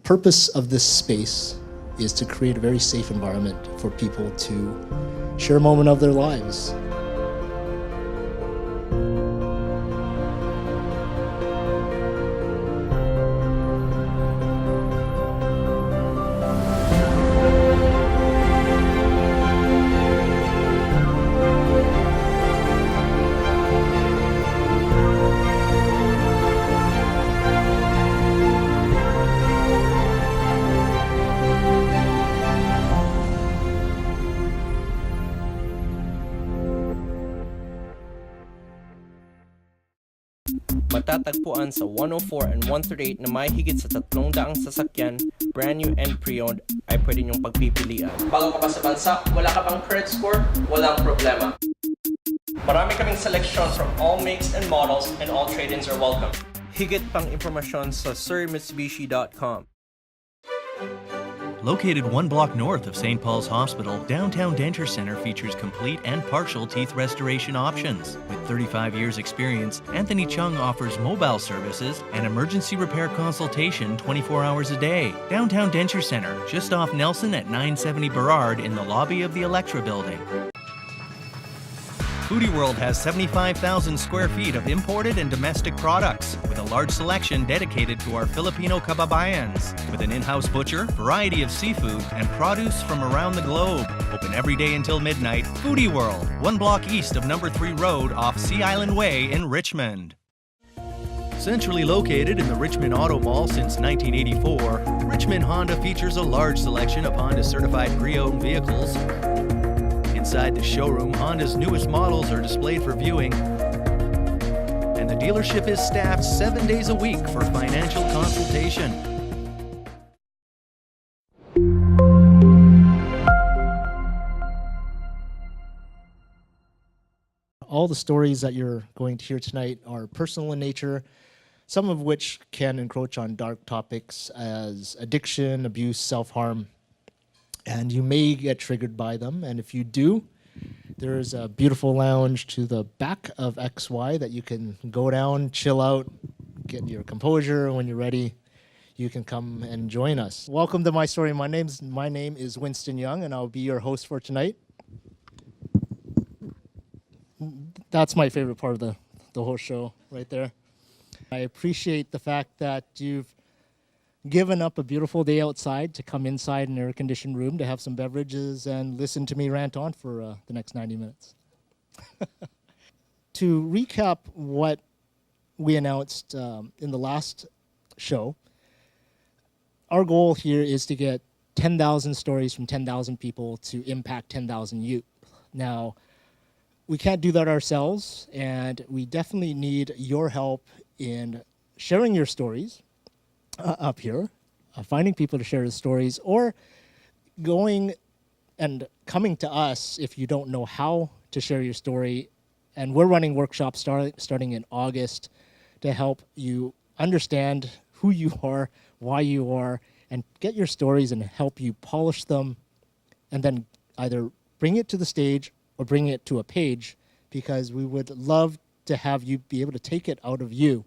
purpose of this space is to create a very safe environment for people to share a moment of their lives. Matatagpuan sa 104 and 138 na may higit sa 300 sasakyan, brand new and pre-owned, ay pwede niyong pagpipilian. Bago ka pa sa bansa, wala ka pang credit score, walang problema. Marami kaming selection from all makes and models, and all trade-ins are welcome. Higit pang impormasyon sa sirmitsubishi.com. Located one block north of St. Paul's Hospital, Downtown Denture Center features complete and partial teeth restoration options. With 35 years experience, Anthony Chung offers mobile services and emergency repair consultation 24 hours a day. Downtown Denture Center, just off Nelson at 970 Burrard in the lobby of the Electra Building. Foodie World has 75,000 square feet of imported and domestic products, with a large selection dedicated to our Filipino kababayans. With an in-house butcher, variety of seafood, and produce from around the globe. Open every day until midnight. Foodie World, one block east of number 3 Road off Sea Island Way in Richmond. Centrally located in the Richmond Auto Mall since 1984, Richmond Honda features a large selection of Honda certified pre-owned vehicles. Inside the showroom, Honda's newest models are displayed for viewing, and the dealership is staffed 7 days a week for financial consultation. All the stories that you're going to hear tonight are personal in nature, some of which can encroach on dark topics as addiction, abuse, self-harm. And you may get triggered by them. And if you do, there's a beautiful lounge to the back of XY that you can go down, chill out, get your composure. When you're ready, you can come and join us. Welcome to my story. My name is Winston Young, and I'll be your host for tonight. That's my favorite part of the whole show right there. I appreciate the fact that you've given up a beautiful day outside to come inside an air-conditioned room to have some beverages and listen to me rant on for the next 90 minutes. To recap what we announced in the last show, our goal here is to get 10,000 stories from 10,000 people to impact 10,000 youth. Now, we can't do that ourselves, and we definitely need your help in sharing your stories up here, finding people to share the stories, or going and coming to us if you don't know how to share your story. And we're running workshops starting in August to help you understand who you are, why you are, and get your stories and help you polish them, and then either bring it to the stage or bring it to a page, because we would love to have you be able to take it out of you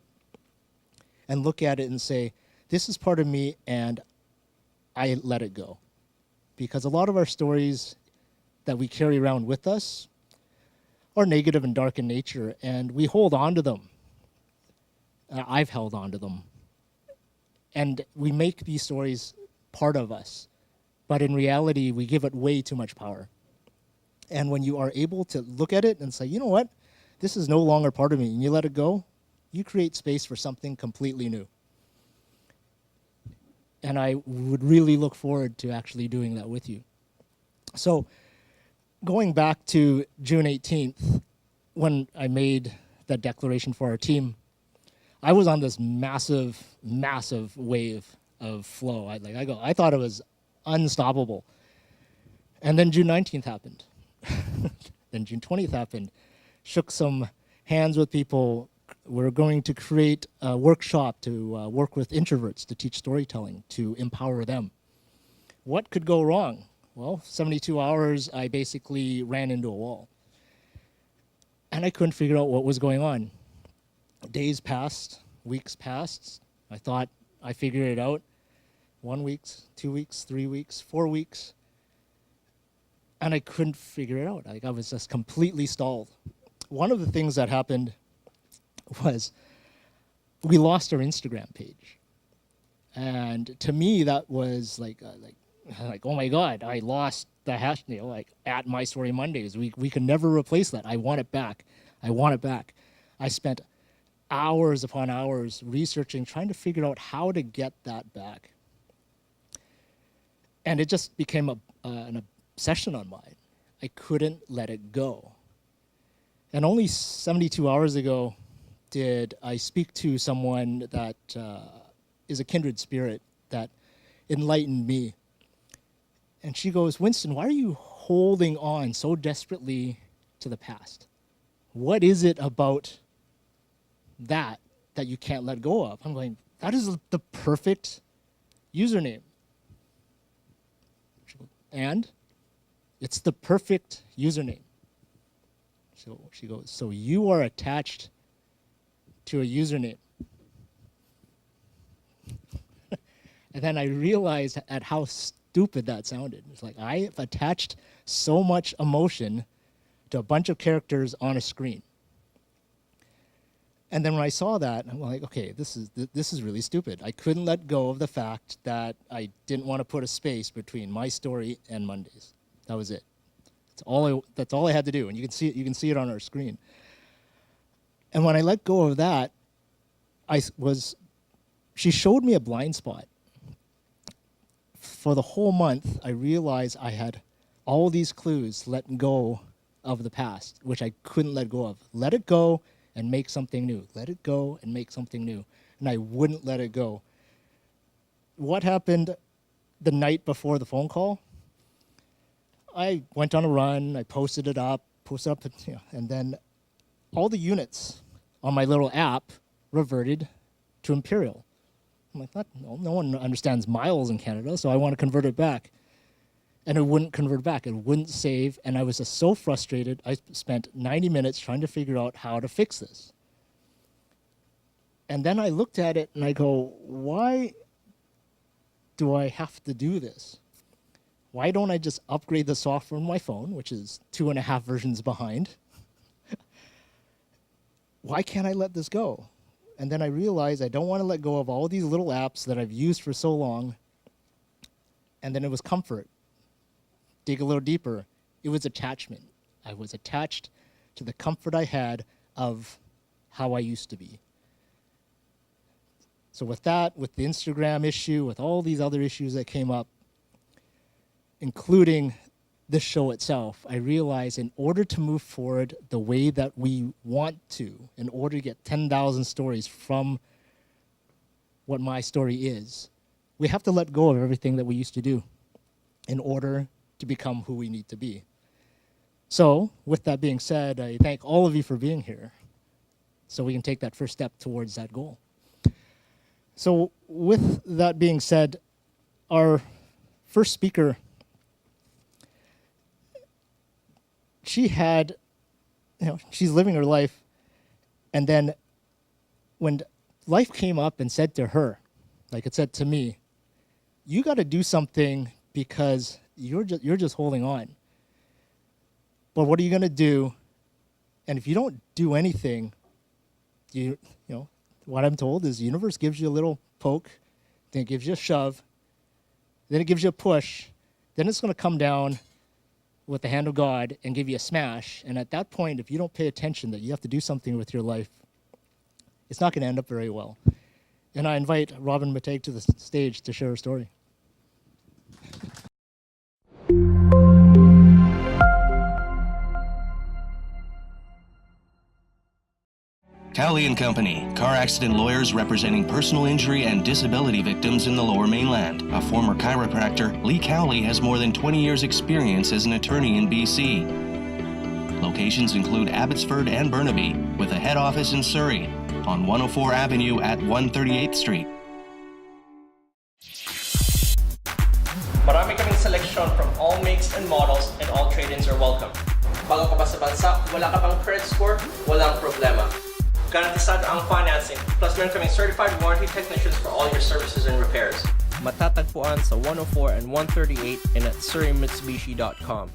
and look at it and say, this is part of me, and I let it go. Because a lot of our stories that we carry around with us are negative and dark in nature, and we hold on to them. I've held on to them. And we make these stories part of us. But in reality, we give it way too much power. And when you are able to look at it and say, you know what, this is no longer part of me, and you let it go, you create space for something completely new. And I would really look forward to actually doing that with you. So going back to June 18th, when I made that declaration for our team, I was on this massive, massive wave of flow. I thought it was unstoppable. And then June 19th happened. Then June 20th happened. Shook some hands with people. We're going to create a workshop to work with introverts to teach storytelling, to empower them. What could go wrong? Well, 72 hours, I basically ran into a wall. And I couldn't figure out what was going on. Days passed, weeks passed. I thought I figured it out. 1 week, 2 weeks, 3 weeks, 4 weeks. And I couldn't figure it out. Like, I was just completely stalled. One of the things that happened was we lost our Instagram page. And to me, that was like, oh my God, I lost the hash, like at My Story Mondays. We can never replace that. I want it back. I want it back. I spent hours upon hours researching, trying to figure out how to get that back. And it just became an obsession on mine. I couldn't let it go. And only 72 hours ago did I speak to someone that is a kindred spirit that enlightened me. And she goes, Winston, why are you holding on so desperately to the past? What is it about that you can't let go of? I'm going, that is the perfect username. And it's the perfect username. So she goes, so you are attached to a username. And then I realized at how stupid that sounded. It's like, I have attached so much emotion to a bunch of characters on a screen. And then when I saw that, I'm like, okay, this is really stupid. I couldn't let go of the fact that I didn't want to put a space between My Story and Mondays. That was it. That's all I had to do, and you can see it on our screen. And when I let go of that, she showed me a blind spot. For the whole month, I realized I had all these clues letting go of the past, which I couldn't let go of. Let it go and make something new. Let it go and make something new. And I wouldn't let it go. What happened the night before the phone call? I went on a run, I posted up, and then all the units on my little app reverted to Imperial. I'm like, no one understands miles in Canada, so I want to convert it back. And it wouldn't convert back, it wouldn't save, and I was just so frustrated, I spent 90 minutes trying to figure out how to fix this. And then I looked at it and I go, why do I have to do this? Why don't I just upgrade the software on my phone, which is 2.5 versions behind? Why can't I let this go? And then I realized I don't want to let go of all these little apps that I've used for so long. And then it was comfort. Dig a little deeper. It was attachment. I was attached to the comfort I had of how I used to be. So with that, with the Instagram issue, with all these other issues that came up, including the show itself, I realized in order to move forward the way that we want to, in order to get 10,000 stories from what My Story is, we have to let go of everything that we used to do in order to become who we need to be. So, with that being said, I thank all of you for being here so we can take that first step towards that goal. So, with that being said, our first speaker, she's living her life, and then when life came up and said to her, like it said to me, you got to do something because you're just holding on. But what are you going to do? And if you don't do anything, you know, what I'm told is the universe gives you a little poke, then it gives you a shove, then it gives you a push, then it's going to come down with the hand of God and give you a smash. And at that point, if you don't pay attention that you have to do something with your life, it's not going to end up very well. And I invite Robyn McTague to the stage to share her story. Cowley and Company, car accident lawyers representing personal injury and disability victims in the Lower Mainland. A former chiropractor, Lee Cowley has more than 20 years' experience as an attorney in BC. Locations include Abbotsford and Burnaby, with a head office in Surrey, on 104 Avenue at 138th Street. Marami kaming selection from all makes and models, and all trade-ins are welcome. Bago ka pa sa bansa, wala ka pang credit score, walang problema. Garantisado ang financing, plus meron kaming certified warranty technicians for all your services and repairs. Matatagpuan sa 104 and 138 and at surreymitsubishi.com.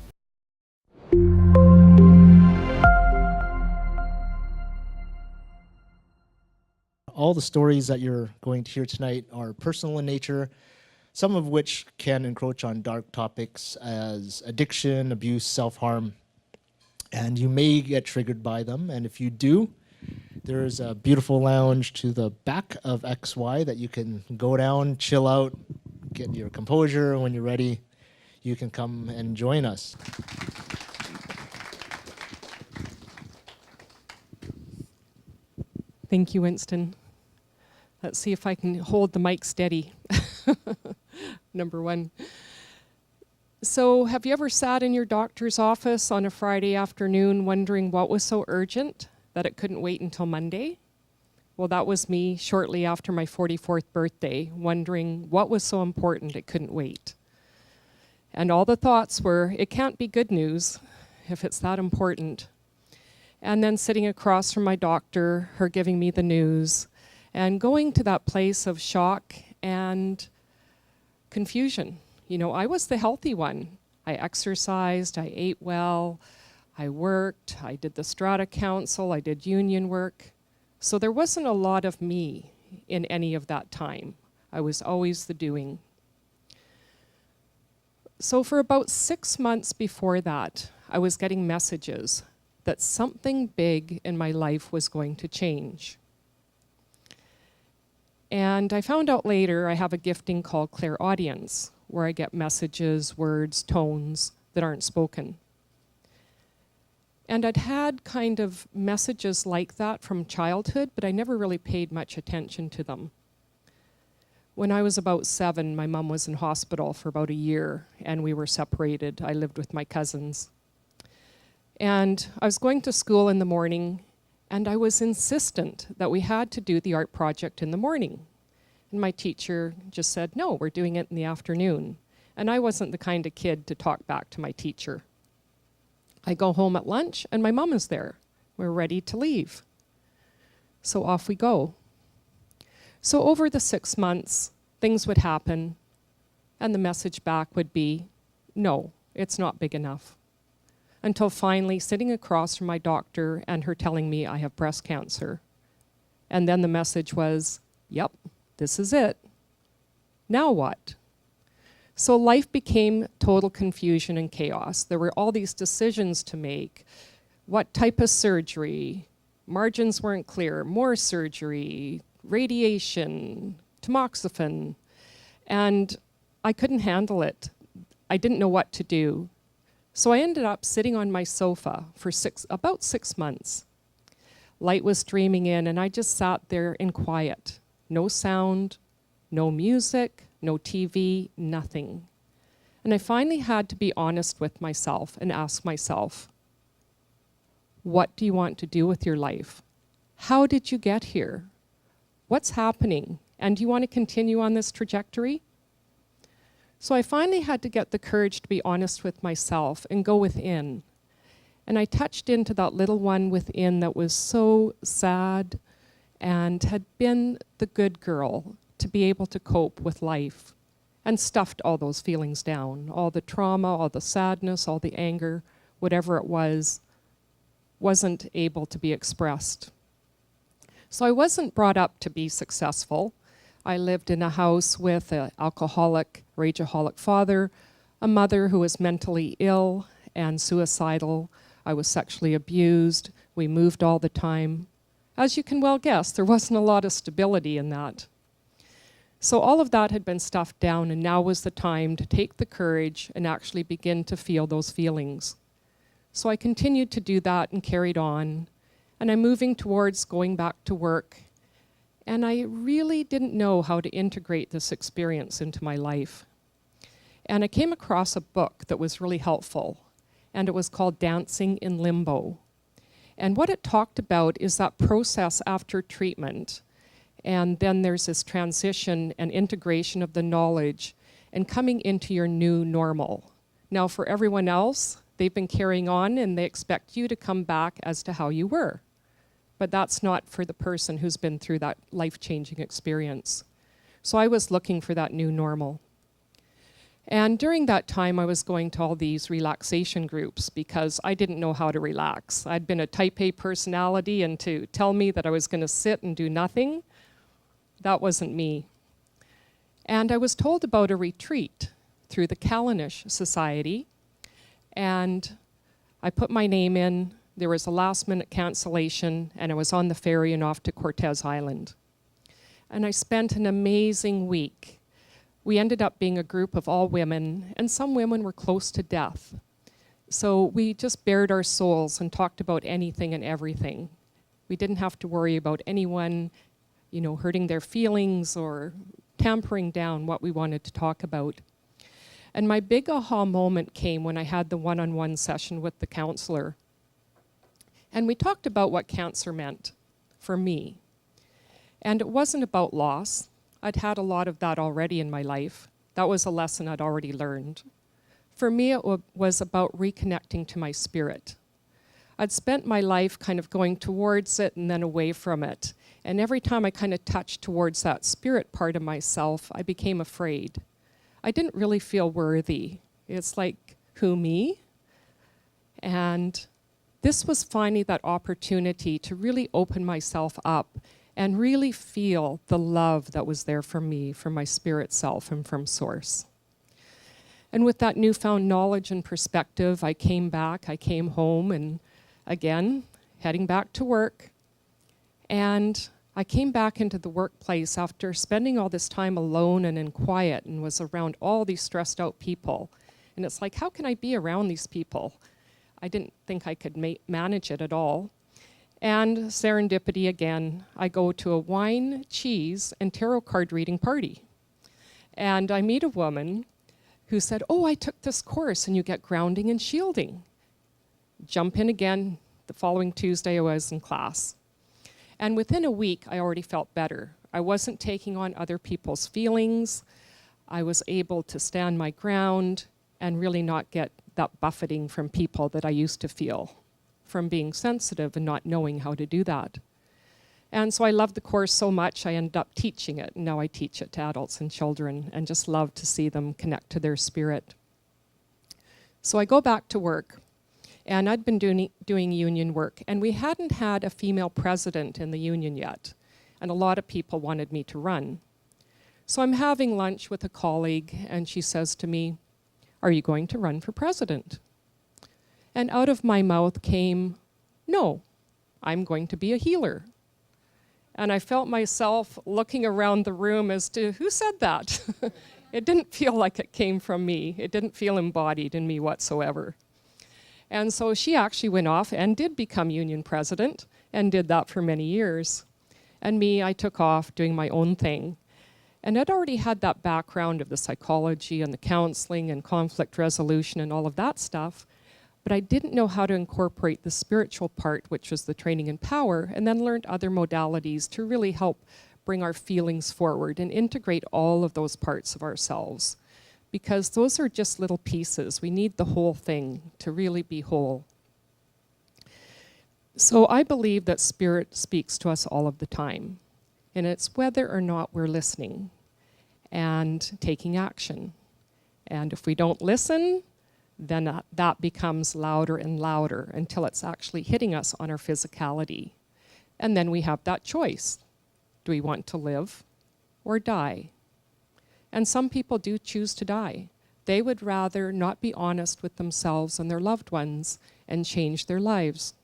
All the stories that you're going to hear tonight are personal in nature, some of which can encroach on dark topics as addiction, abuse, self-harm, and you may get triggered by them. And if you do, there's a beautiful lounge to the back of XY that you can go down, chill out, get your composure. When you're ready, you can come and join us. Thank you, Winston. Let's see if I can hold the mic steady. Number one. So, have you ever sat in your doctor's office on a Friday afternoon wondering what was so urgent that it couldn't wait until Monday? Well, that was me shortly after my 44th birthday, wondering what was so important it couldn't wait. And all the thoughts were, it can't be good news if it's that important. And then sitting across from my doctor, her giving me the news, and going to that place of shock and confusion. You know, I was the healthy one. I exercised, I ate well, I worked, I did the strata council, I did union work. So there wasn't a lot of me in any of that time. I was always the doing. So for about 6 months before that, I was getting messages that something big in my life was going to change. And I found out later I have a gifting called clairaudience, where I get messages, words, tones that aren't spoken. And I'd had kind of messages like that from childhood, but I never really paid much attention to them. When I was about 7, my mom was in hospital for about a year, and we were separated. I lived with my cousins. And I was going to school in the morning, and I was insistent that we had to do the art project in the morning. And my teacher just said, no, we're doing it in the afternoon. And I wasn't the kind of kid to talk back to my teacher. I go home at lunch, and my mom is there. We're ready to leave. So off we go. So over the 6 months, things would happen, and the message back would be, no, it's not big enough. Until finally sitting across from my doctor and her telling me I have breast cancer. And then the message was, yep, this is it. Now what? So life became total confusion and chaos. There were all these decisions to make. What type of surgery? Margins weren't clear. More surgery, radiation, tamoxifen. And I couldn't handle it. I didn't know what to do. So I ended up sitting on my sofa for about 6 months. Light was streaming in, and I just sat there in quiet. No sound, no music, no TV, nothing. And I finally had to be honest with myself and ask myself, what do you want to do with your life? How did you get here? What's happening? And do you want to continue on this trajectory? So I finally had to get the courage to be honest with myself and go within. And I touched into that little one within that was so sad and had been the good girl to be able to cope with life, and stuffed all those feelings down. All the trauma, all the sadness, all the anger, whatever it was, wasn't able to be expressed. So I wasn't brought up to be successful. I lived in a house with an alcoholic, rageaholic father, a mother who was mentally ill and suicidal. I was sexually abused. We moved all the time. As you can well guess, there wasn't a lot of stability in that. So all of that had been stuffed down, and now was the time to take the courage and actually begin to feel those feelings. So I continued to do that and carried on, and I'm moving towards going back to work. And I really didn't know how to integrate this experience into my life. And I came across a book that was really helpful, and it was called Dancing in Limbo. And what it talked about is that process after treatment. And then there's this transition and integration of the knowledge and coming into your new normal. Now for everyone else, they've been carrying on and they expect you to come back as to how you were. But that's not for the person who's been through that life-changing experience. So I was looking for that new normal. And during that time, I was going to all these relaxation groups because I didn't know how to relax. I'd been a type A personality, and to tell me that I was going to sit and do nothing, that wasn't me. And I was told about a retreat through the Callanish Society, and I put my name in. There was a last-minute cancellation, and I was on the ferry and off to Cortes Island. And I spent an amazing week. We ended up being a group of all women, and some women were close to death. So we just bared our souls and talked about anything and everything. We didn't have to worry about anyone, hurting their feelings or tampering down what we wanted to talk about. And my big aha moment came when I had the one-on-one session with the counselor. And we talked about what cancer meant for me. And it wasn't about loss. I'd had a lot of that already in my life. That was a lesson I'd already learned. For me, it was about reconnecting to my spirit. I'd spent my life kind of going towards it and then away from it. And every time I kind of touched towards that spirit part of myself, I became afraid. I didn't really feel worthy. It's like, who, me? And this was finally that opportunity to really open myself up and really feel the love that was there for me, from my spirit self and from Source. And with that newfound knowledge and perspective, I came home, and again, heading back to work. And I came back into the workplace after spending all this time alone and in quiet, and was around all these stressed out people. And it's like, how can I be around these people? I didn't think I could manage it at all. And serendipity again, I go to a wine, cheese, and tarot card reading party. And I meet a woman who said, oh, I took this course and you get grounding and shielding. Jump in again. The following Tuesday I was in class. And within a week, I already felt better. I wasn't taking on other people's feelings. I was able to stand my ground and really not get that buffeting from people that I used to feel, from being sensitive and not knowing how to do that. And so I loved the course so much, I ended up teaching it. And now I teach it to adults and children, and just love to see them connect to their spirit. So I go back to work, and I'd been doing union work, and we hadn't had a female president in the union yet, and a lot of people wanted me to run. So I'm having lunch with a colleague, and she says to me, are you going to run for president? And out of my mouth came, no, I'm going to be a healer. And I felt myself looking around the room as to who said that. It didn't feel like it came from me. It didn't feel embodied in me whatsoever. And so she actually went off and did become union president, and did that for many years. And me, I took off doing my own thing. And I'd already had that background of the psychology and the counseling and conflict resolution and all of that stuff, but I didn't know how to incorporate the spiritual part, which was the training in power, and then learned other modalities to really help bring our feelings forward and integrate all of those parts of ourselves. Because those are just little pieces. We need the whole thing to really be whole. So I believe that spirit speaks to us all of the time. And it's whether or not we're listening and taking action. And if we don't listen, then that becomes louder and louder until it's actually hitting us on our physicality. And then we have that choice. Do we want to live or die? And some people do choose to die. They would rather not be honest with themselves and their loved ones and change their lives.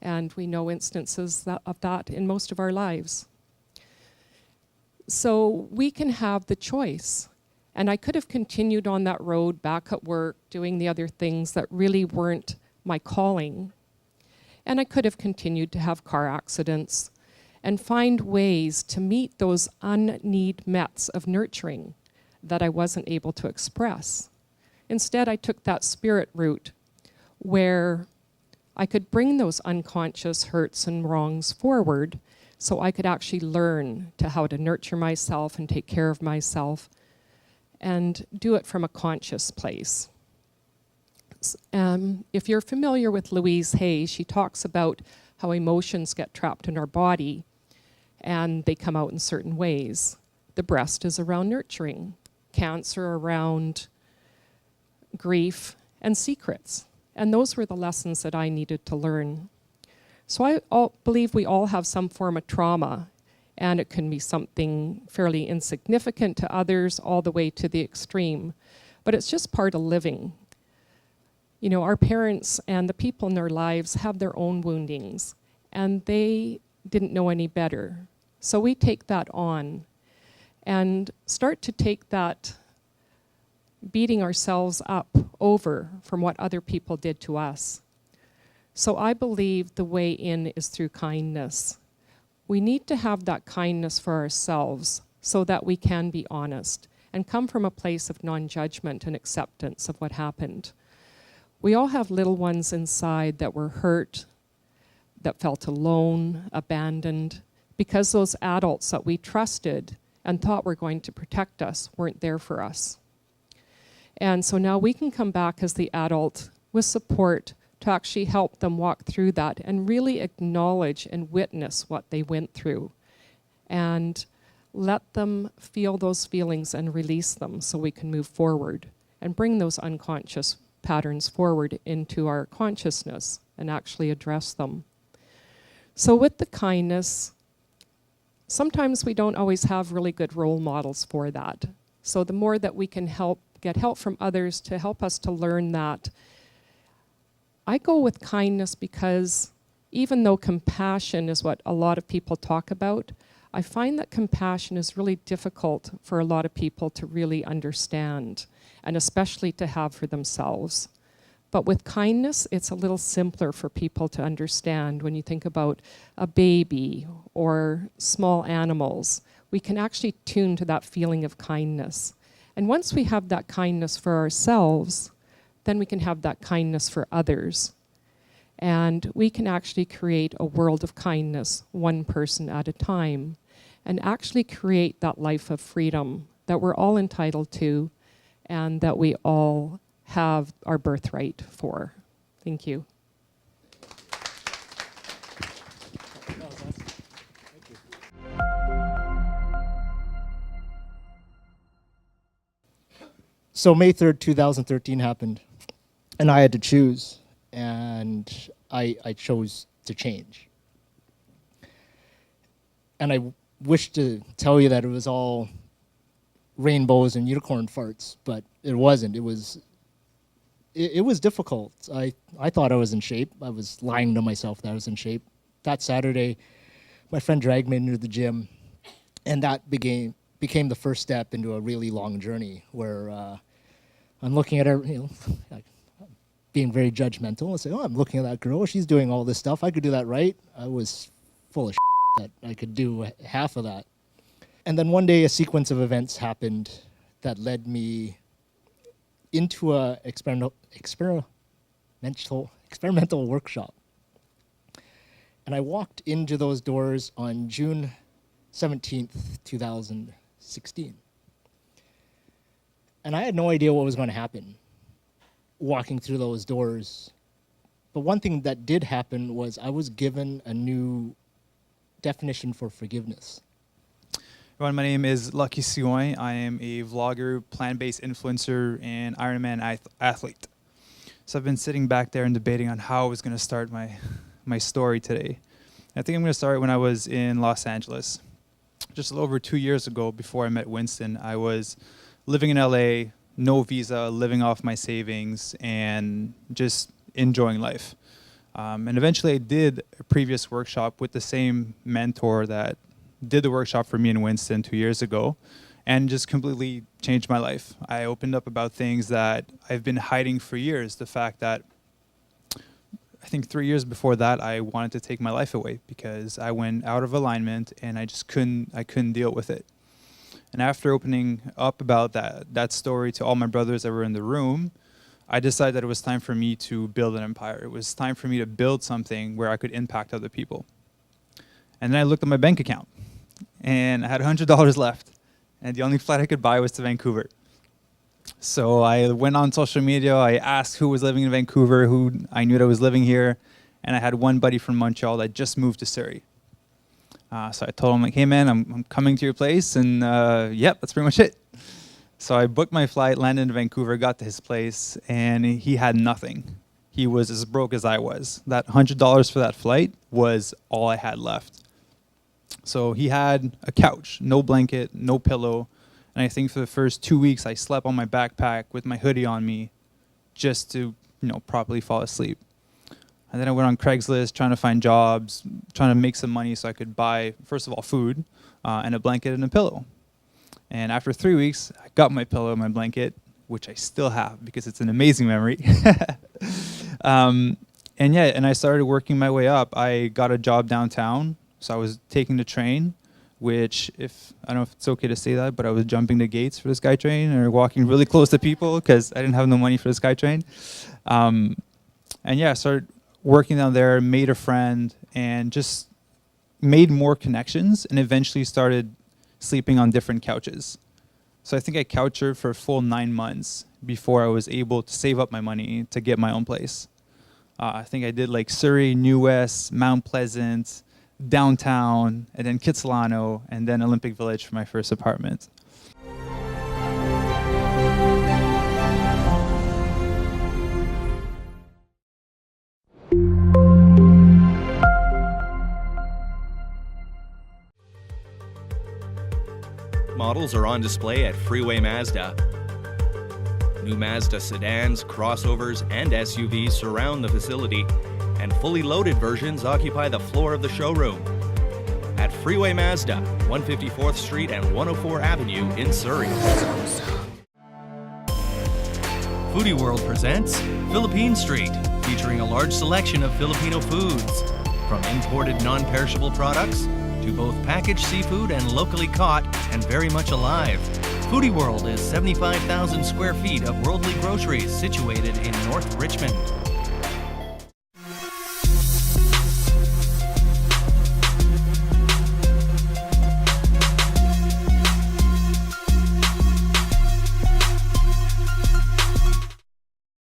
And we know instances of that in most of our lives. So we can have the choice. And I could have continued on that road back at work, doing the other things that really weren't my calling. And I could have continued to have car accidents and find ways to meet those unneed mets of nurturing that I wasn't able to express. Instead, I took that spirit route where I could bring those unconscious hurts and wrongs forward so I could actually learn how to nurture myself and take care of myself and do it from a conscious place. If you're familiar with Louise Hay, she talks about how emotions get trapped in our body and they come out in certain ways. The breast is around nurturing, cancer around grief and secrets. And those were the lessons that I needed to learn. So I believe we all have some form of trauma, and it can be something fairly insignificant to others all the way to the extreme. But it's just part of living. You know, our parents and the people in their lives have their own woundings, and they didn't know any better. So we take that on and start to take that beating ourselves up over from what other people did to us. So I believe the way in is through kindness. We need to have that kindness for ourselves so that we can be honest and come from a place of non-judgment and acceptance of what happened. We all have little ones inside that were hurt, that felt alone, abandoned, because those adults that we trusted and thought were going to protect us weren't there for us. And so now we can come back as the adult with support to actually help them walk through that and really acknowledge and witness what they went through and let them feel those feelings and release them so we can move forward and bring those unconscious patterns forward into our consciousness and actually address them. So with the kindness, sometimes we don't always have really good role models for that. So the more that we can get help from others to help us to learn that. I go with kindness because even though compassion is what a lot of people talk about, I find that compassion is really difficult for a lot of people to really understand, and especially to have for themselves. But with kindness, it's a little simpler for people to understand. When you think about a baby or small animals, we can actually tune to that feeling of kindness. And once we have that kindness for ourselves, then we can have that kindness for others. And we can actually create a world of kindness, one person at a time, and actually create that life of freedom that we're all entitled to and that we all have our birthright for. Thank you. So May 3rd, 2013 happened, and I had to choose, and I chose to change. And I wish to tell you that it was all rainbows and unicorn farts, but it wasn't. It was difficult. I thought I was in shape. I was lying to myself that I was in shape. That Saturday, my friend dragged me into the gym, and that became the first step into a really long journey where I'm looking at her, being very judgmental. I say, oh, I'm looking at that girl. She's doing all this stuff. I could do that, right? I was full of that I could do half of that. And then one day a sequence of events happened that led me into a experimental workshop. And I walked into those doors on June 17th, 2016. And I had no idea what was going to happen walking through those doors. But one thing that did happen was I was given a new definition for forgiveness. Everyone, my name is Lucky Sioy. I am a vlogger, plant-based influencer, and Ironman athlete. So I've been sitting back there and debating on how I was going to start my story today. I think I'm going to start when I was in Los Angeles. Just a little over 2 years ago, before I met Winston, I was living in LA, no visa, living off my savings, and just enjoying life. And eventually I did a previous workshop with the same mentor that did the workshop for me and Winston 2 years ago, and just completely changed my life. I opened up about things that I've been hiding for years. The fact that I think 3 years before that, I wanted to take my life away because I went out of alignment and I just couldn't deal with it. And after opening up about that story to all my brothers that were in the room, I decided that it was time for me to build an empire. It was time for me to build something where I could impact other people. And then I looked at my bank account, and I had $100 left, and the only flight I could buy was to Vancouver. So I went on social media, I asked who was living in Vancouver, who I knew that was living here, and I had one buddy from Montreal that just moved to Surrey. So I told him, like, hey, man, I'm coming to your place. And yep, that's pretty much it. So I booked my flight, landed in Vancouver, got to his place, and he had nothing. He was as broke as I was. That $100 for that flight was all I had left. So he had a couch, no blanket, no pillow. And I think for the first 2 weeks, I slept on my backpack with my hoodie on me just to, properly fall asleep. And then I went on Craigslist trying to find jobs, trying to make some money so I could buy, first of all, food and a blanket and a pillow. And after 3 weeks, I got my pillow and my blanket, which I still have because it's an amazing memory. And I started working my way up. I got a job downtown. So I was taking the train, which I don't know if it's okay to say that, but I was jumping the gates for the SkyTrain or walking really close to people because I didn't have no money for the SkyTrain. I started working down there, made a friend, and just made more connections and eventually started sleeping on different couches. So I think I couch surfed for a full 9 months before I was able to save up my money to get my own place. I think I did like Surrey, New West, Mount Pleasant, downtown, and then Kitsilano, and then Olympic Village for my first apartment. Models are on display at Freeway Mazda. New Mazda sedans, crossovers, and SUVs surround the facility, and fully loaded versions occupy the floor of the showroom. At Freeway Mazda, 154th Street and 104 Avenue in Surrey. Foodie World presents Philippine Street, featuring a large selection of Filipino foods, from imported non-perishable products to both packaged seafood and locally caught and very much alive. Foodie World is 75,000 square feet of worldly groceries situated in North Richmond.